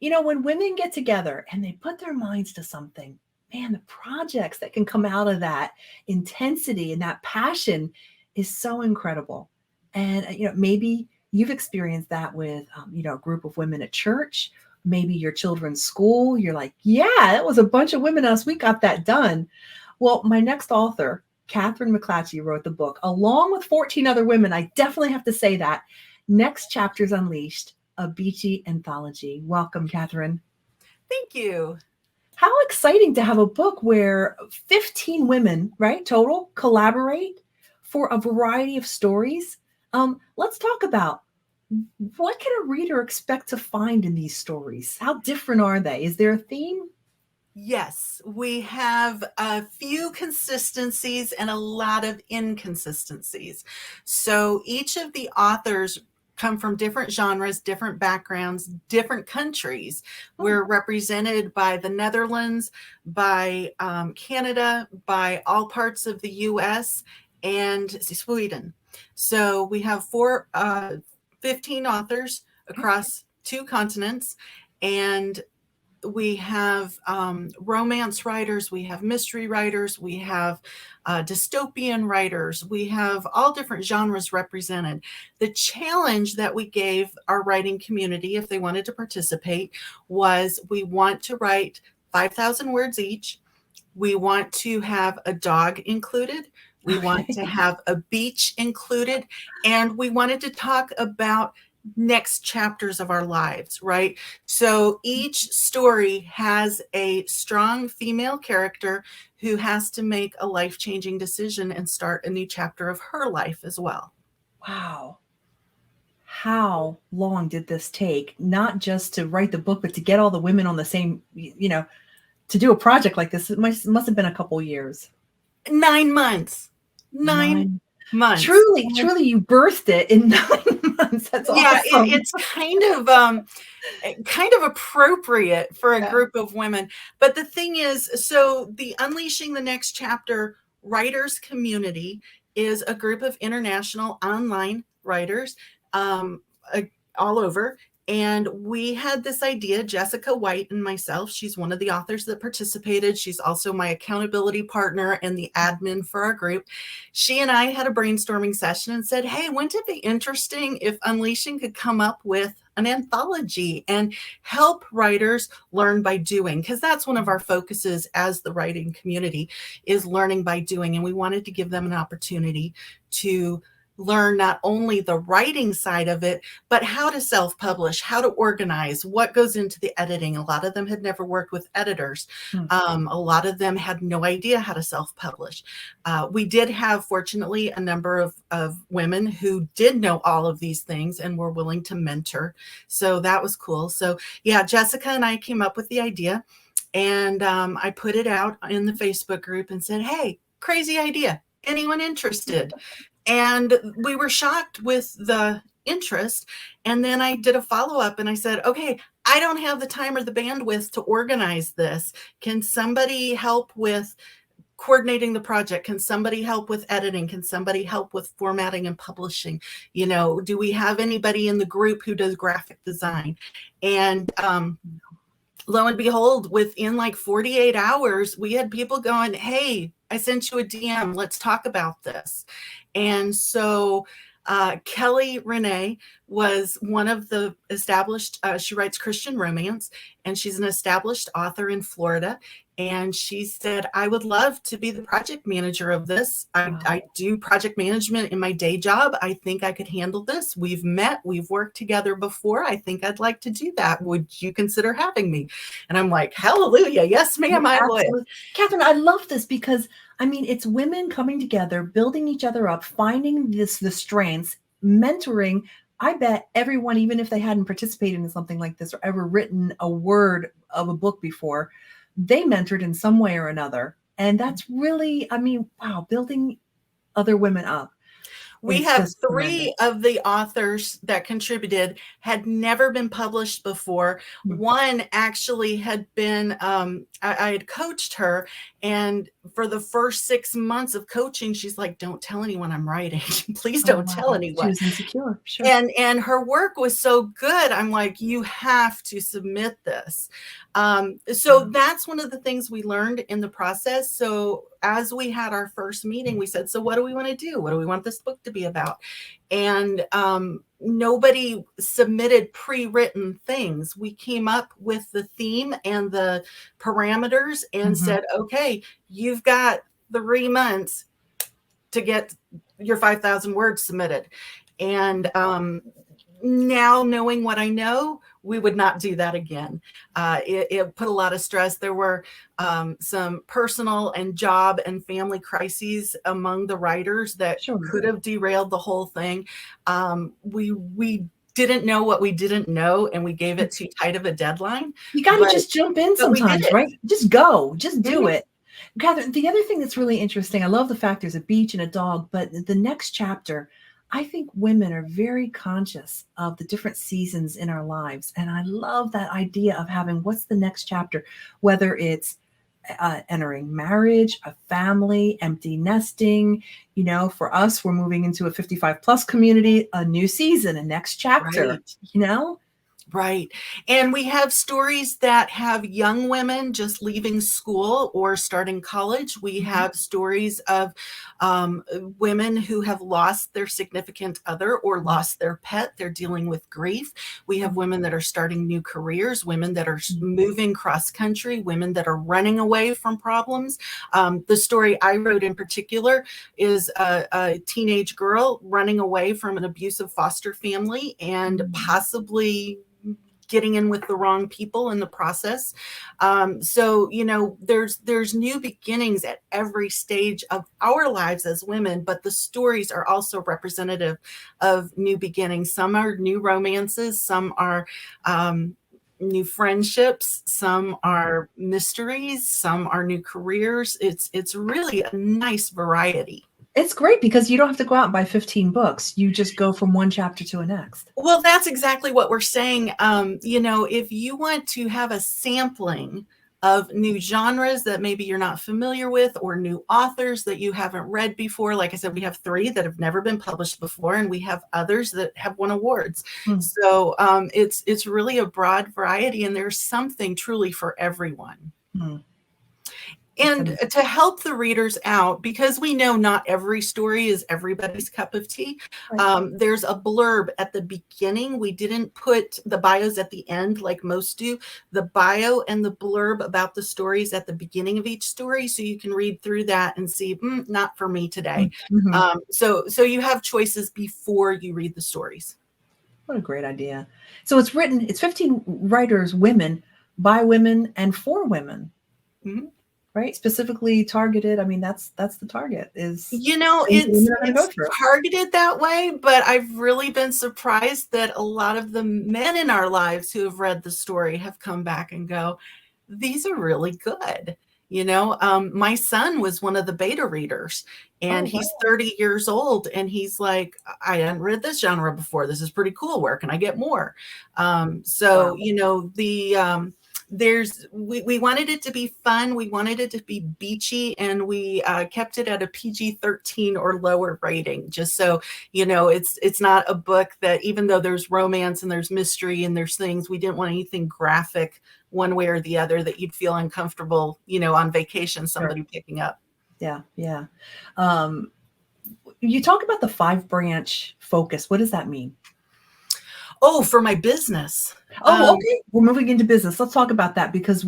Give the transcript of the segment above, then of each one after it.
when women get together and they put their minds to something, man, the projects that can come out of that intensity and that passion is so incredible. And, maybe you've experienced that with, a group of women at church, maybe your children's school. You're like, yeah, it was a bunch of women us. We got that done. Well, my next author, Catherine McClatchy, wrote the book along with 14 other women. I definitely have to say that. Next Chapters Unleashed, a Beachy anthology. Welcome, Catherine. Thank you. How exciting to have a book where 15 women, right, total, collaborate for a variety of stories. Let's talk about what can a reader expect to find in these stories? How different are they? Is there a theme? Yes, we have a few consistencies and a lot of inconsistencies. So each of the authors come from different genres, different backgrounds, different countries. We're represented by the Netherlands, by Canada, by all parts of the US, and Sweden. So we have 15 authors across 2 continents, and we have romance writers, we have mystery writers, we have dystopian writers, we have all different genres represented. The challenge that we gave our writing community, if they wanted to participate, was we want to write 5,000 words each. We want to have a dog included. We want to have a beach included. And we wanted to talk about next chapters of our lives, right? So each story has a strong female character who has to make a life-changing decision and start a new chapter of her life as well. Wow. How long did this take? Not just to write the book, but to get all the women on the same, to do a project like this. It must have been a couple years. 9 months. 9 months. Truly, you birthed it in 9 months. That's yeah, awesome. It's kind of appropriate for a group of women. But the thing is, so the Unleashing the Next Chapter writers community is a group of international online writers all over. And we had this idea, Jessica White and myself, she's one of the authors that participated. She's also my accountability partner and the admin for our group. She and I had a brainstorming session and said, hey, wouldn't it be interesting if Unleashing could come up with an anthology and help writers learn by doing? Because that's one of our focuses as the writing community, is learning by doing. And we wanted to give them an opportunity to learn not only the writing side of it, but how to self-publish, how to organize, what goes into the editing. A lot of them had never worked with editors. A lot of them had no idea how to self-publish. We did have, fortunately, a number of women who did know all of these things and were willing to mentor. So that was cool. So yeah, Jessica and I came up with the idea, and I put it out in the Facebook group and said, hey, crazy idea. Anyone interested? And we were shocked with the interest. And then I did a follow-up and I said, okay, I don't have the time or the bandwidth to organize this. Can somebody help with coordinating the project? Can somebody help with editing? Can somebody help with formatting and publishing? Do we have anybody in the group who does graphic design? And lo and behold, within like 48 hours, we had people going, hey, I sent you a DM. Let's talk about this. And so Kelly Renee was one of the established, she writes Christian romance, and she's an established author in Florida. And she said, I would love to be the project manager of this. I do project management in my day job. I think I could handle this. We've met, we've worked together before. I think I'd like to do that. Would you consider having me? And I'm like, hallelujah. Yes, ma'am, I would. Catherine, I love this because, it's women coming together, building each other up, finding the strengths, mentoring. I bet everyone, even if they hadn't participated in something like this or ever written a word of a book before, they mentored in some way or another. And that's really, wow, building other women up. We have 3 of the authors that contributed had never been published before. One actually had been, I had coached her, and for the first 6 months of coaching, she's like, don't tell anyone I'm writing. Please Oh, don't tell wow. She anyone. was insecure. Sure. And her work was so good. I'm like, you have to submit this. So that's one of the things we learned in the process. So as we had our first meeting, we said, so what do we want to do? What do we want this book to be about? And nobody submitted pre-written things. We came up with the theme and the parameters and said, okay, you've got 3 months to get your 5,000 words submitted. And now knowing what I know, we would not do that again. It put a lot of stress. There were some personal and job and family crises among the writers that could have derailed the whole thing. We didn't know what we didn't know, and we gave it too tight of a deadline. You got to just jump in sometimes, right? Just go, just do it. Catherine, the other thing that's really interesting, I love the fact there's a beach and a dog, but the next chapter, I think women are very conscious of the different seasons in our lives. And I love that idea of having what's the next chapter, whether it's entering marriage, a family, empty nesting. You know, for us, we're moving into a 55 plus community, a new season, a next chapter, you know? Right. And we have stories that have young women just leaving school or starting college. We have stories of women who have lost their significant other or lost their pet. They're dealing with grief. We have women that are starting new careers, women that are moving cross country, women that are running away from problems. The story I wrote in particular is a teenage girl running away from an abusive foster family and possibly getting in with the wrong people in the process. So, you know, there's new beginnings at every stage of our lives as women, but the stories are also representative of new beginnings. Some are new romances, some are new friendships, some are mysteries, some are new careers. It's really a nice variety. It's great because you don't have to go out and buy 15 books. You just go from one chapter to the next. Well, that's exactly what we're saying. You know, if you want to have a sampling of new genres that maybe you're not familiar with or new authors that you haven't read before, like I said, we have 3 that have never been published before, and we have others that have won awards. So it's really a broad variety, and there's something truly for everyone. And to help the readers out, because we know not every story is everybody's cup of tea, there's a blurb at the beginning. We didn't put the bios at the end like most do. The bio and the blurb about the stories at the beginning of each story, so you can read through that and see, not for me today. So you have choices before you read the stories. What a great idea. So it's 15 writers, women, by women, and for women. Right, specifically targeted. I mean, that's the target. Is, you know, it's targeted that way, but I've really been surprised that a lot of the men in our lives who have read the story have come back and go, these are really good. You know, my son was one of the beta readers, and he's 30 years old, and he's like, I hadn't read this genre before. This is pretty cool. Where can I get more? You know, the we wanted it to be fun. We wanted it to be beachy, and we kept it at a PG-13 or lower rating, just so, you know, it's not a book that, even though there's romance and there's mystery and there's things, we didn't want anything graphic one way or the other that you'd feel uncomfortable, you know, on vacation, somebody picking up. Yeah. You talk about the 5-branch focus. What does that mean? Oh, for my business. Okay. We're moving into business. Let's talk about that, because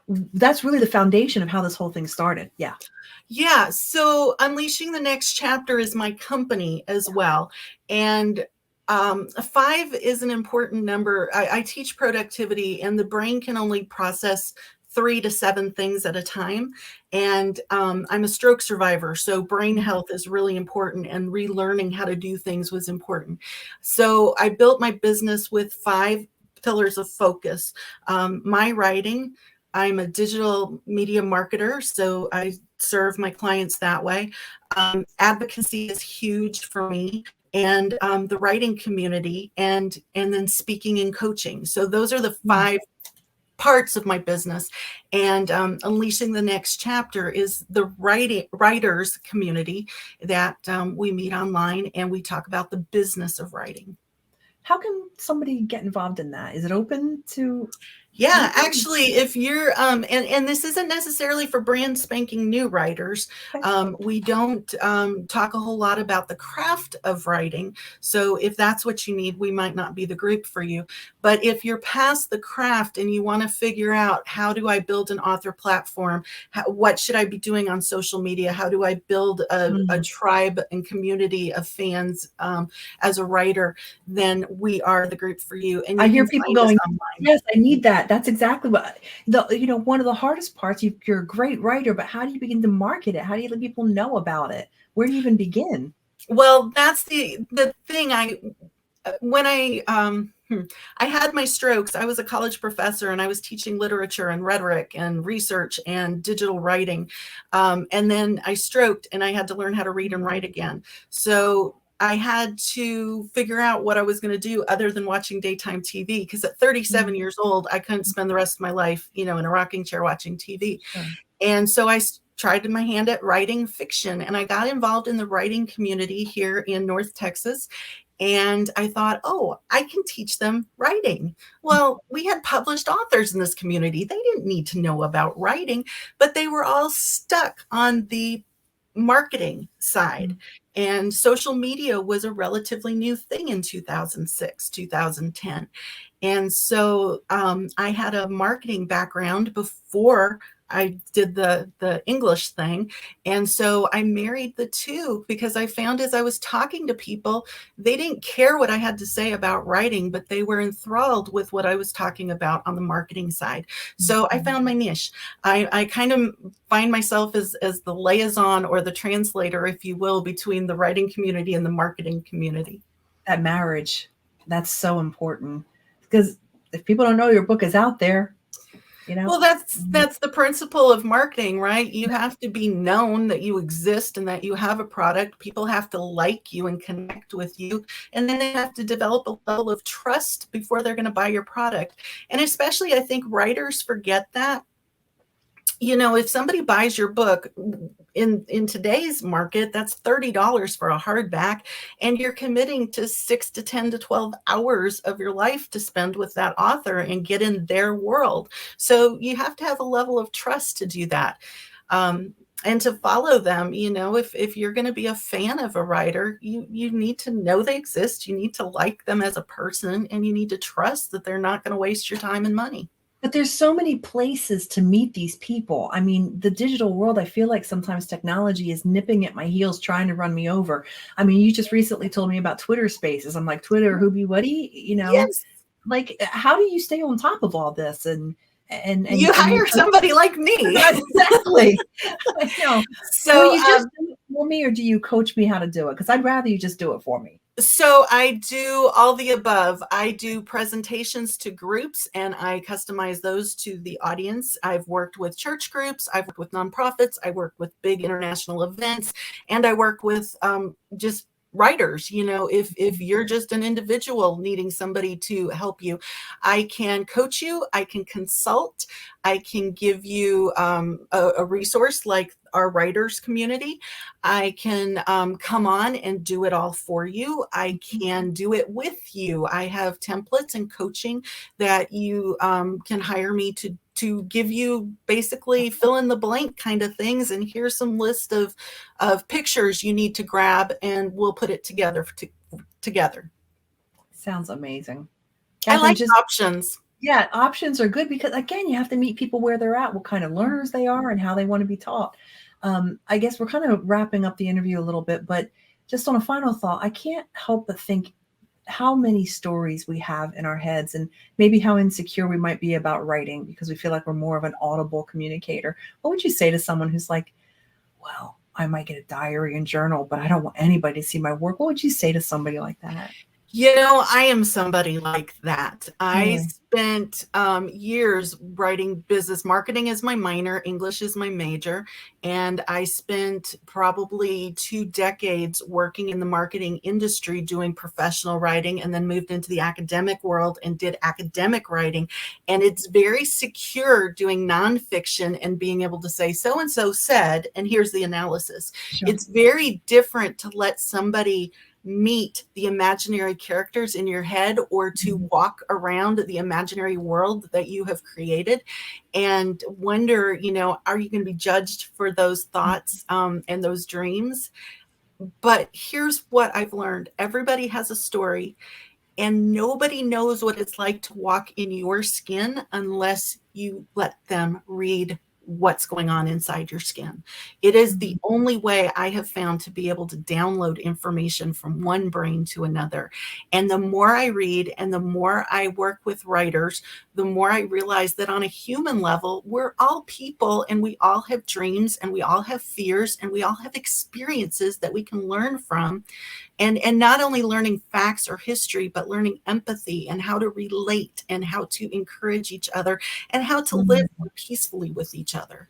that's really the foundation of how this whole thing started. Yeah. So Unleashing the Next Chapter is my company as well. And 5 is an important number. I teach productivity, and the brain can only process 3 to 7 things at a time. And I'm a stroke survivor, so brain health is really important, and relearning how to do things was important. So I built my business with 5 pillars of focus. My writing, I'm a digital media marketer, so I serve my clients that way. Advocacy is huge for me, and the writing community, and then speaking and coaching. So those are the 5 parts of my business. And Unleashing the Next Chapter is the writers community that we meet online, and we talk about the business of writing. How can somebody get involved in that? Is it open to Yeah, anyone? actually, if you're, and this isn't necessarily for brand spanking new writers. Okay. We don't talk a whole lot about the craft of writing. So if that's what you need, we might not be the group for you. But if you're past the craft and you want to figure out, how do I build an author platform? What should I be doing on social media? How do I build a Mm. tribe and community of fans as a writer? Then we are the group for you. And I you hear can people find us going, online. "Yes, I need that." That's exactly what one of the hardest parts, you're a great writer, but how do you begin to market it? How do you let people know about it? Where do you even begin? Well, that's the thing. When I had my strokes, I was a college professor and I was teaching literature and rhetoric and research and digital writing. And then I stroked and I had to learn how to read and write again. So I had to figure out what I was going to do other than watching daytime TV, because at 37 Mm, years old, I couldn't spend the rest of my life, in a rocking chair watching TV. sure. And so I tried my hand at writing fiction, and I got involved in the writing community here in North Texas. And I thought, oh, I can teach them writing. Well, we had published authors in this community. They didn't need to know about writing, but they were all stuck on the marketing side. Mm. And social media was a relatively new thing in 2006, 2010. And so I had a marketing background before I did the English thing. And so I married the two, because I found, as I was talking to people, they didn't care what I had to say about writing, but they were enthralled with what I was talking about on the marketing side. So I Mhm. found my niche. I kind of find myself as the liaison, or the translator, if you will, between the writing community and the marketing community. That marriage, that's so important, because if people don't know your book is out there, you know? Well, that's Mhm. that's the principle of marketing, right? You have to be known that you exist and that you have a product. People have to like you and connect with you, and then they have to develop a level of trust before they're going to buy your product. And especially, I think writers forget that. If somebody buys your book in today's market, that's $30 for a hardback, and you're committing to 6 to 10 to 12 hours of your life to spend with that author and get in their world. So you have to have a level of trust to do that. And to follow them, if you're going to be a fan of a writer, you need to know they exist, you need to like them as a person, and you need to trust that they're not going to waste your time and money. But there's so many places to meet these people. I mean, the digital world, I feel like sometimes technology is nipping at my heels, trying to run me over. I mean, you just recently told me about Twitter Spaces. I'm like, Twitter, who be whatty? Yes. Like, how do you stay on top of all this? You And you hire somebody like me. exactly. I know. Will So, you just do it for me, or do you coach me how to do it? Because I'd rather you just do it for me. so I do all the above. I do presentations to groups and I customize those to the audience. I've worked with church groups, I've worked with nonprofits, I work with big international events, and I work with just writers. If you're just an individual needing somebody to help you, I can coach you, I can consult, I can give you a resource like our writers community. I can come on and do it all for you. I can do it with you. I have templates and coaching that you can hire me to give you, basically fill in the blank kind of things. And here's some list of pictures you need to grab, and we'll put it together. Sounds amazing. I Catherine, like just options. yeah, options are good because again, you have to meet people where they're at, what kind of learners they are, and how they want to be taught. I guess we're kind of wrapping up the interview a little bit, but just on a final thought, I can't help but think how many stories we have in our heads, and maybe how insecure we might be about writing because we feel like we're more of an audible communicator. What would you say to someone who's like, well, I might get a diary and journal, but I don't want anybody to see my work? What would you say to somebody like that? I am somebody like that. I Really? spent years writing business. Marketing is my minor, English is my major. And I spent probably 2 decades working in the marketing industry doing professional writing, and then moved into the academic world and did academic writing. And it's very secure doing nonfiction and being able to say, so and so said, and here's the analysis. Sure. It's very different to let somebody meet the imaginary characters in your head, or to Mhm. walk around the imaginary world that you have created and wonder, are you going to be judged for those thoughts and those dreams? But here's what I've learned: everybody has a story, and nobody knows what it's like to walk in your skin unless you let them read what's going on inside your skin. It is the Mhm. only way I have found to be able to download information from one brain to another. And the more I read and the more I work with writers, the more I realize that on a human level, we're all people, and we all have dreams, and we all have fears, and we all have experiences that we can learn from. And not only learning facts or history, but learning empathy and how to relate and how to encourage each other and how to live Mhm. more peacefully with each other.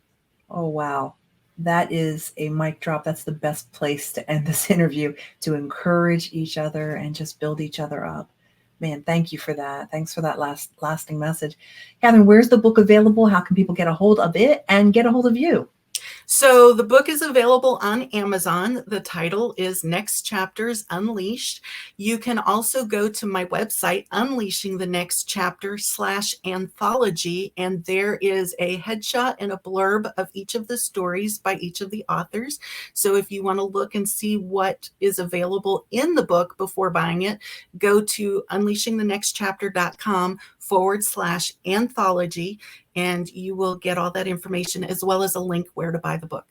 Oh, wow. That is a mic drop. That's the best place to end this interview, to encourage each other and just build each other up. Man, thank you for that. Thanks for that lasting message. Catherine, where's the book available? How can people get a hold of it and get a hold of you? So the book is available on Amazon. The title is Next Chapters Unleashed. You can also go to my website, Unleashing the Next Chapter /anthology, and there is a headshot and a blurb of each of the stories by each of the authors. So if you want to look and see what is available in the book before buying it, go to unleashingthenextchapter.com/anthology, and you will get all that information, as well as a link where to buy the book.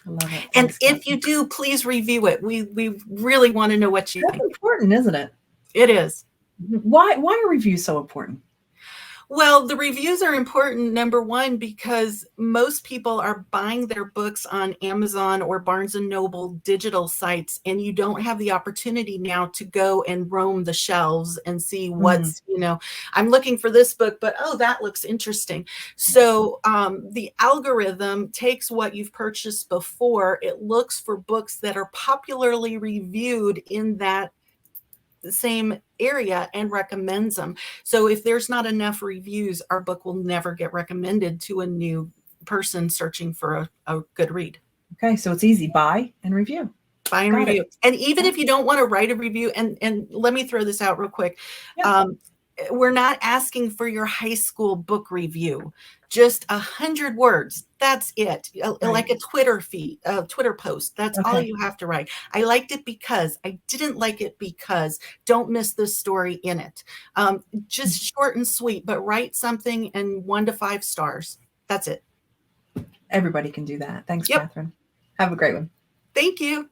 I love it. And Thanks, if you Catherine. do, please review it. We really want to know what you That's think. important, isn't it? It is. Why are reviews so important? Well, the reviews are important, number one, because most people are buying their books on Amazon or Barnes and Noble digital sites, and you don't have the opportunity now to go and roam the shelves and see Mm, I'm looking for this book, but oh, that looks interesting. So the algorithm takes what you've purchased before, it looks for books that are popularly reviewed in that the same area and recommends them. So if there's not enough reviews, our book will never get recommended to a new person searching for a good read. okay, so it's easy. Buy and review. Buy and Got it. review. And even Okay. if you don't want to write a review, and let me throw this out real quick. Yeah. Um, we're not asking for your high school book review, just 100 words. That's it. Right. Like a Twitter feed, a Twitter post. That's all Okay. you have to write. I liked it because, I didn't like it because, don't miss this story in it. Just short and sweet, but write something and 1 to 5 stars. That's it. Everybody can do that. Thanks, Yep. Catherine. Have a great one. Thank you.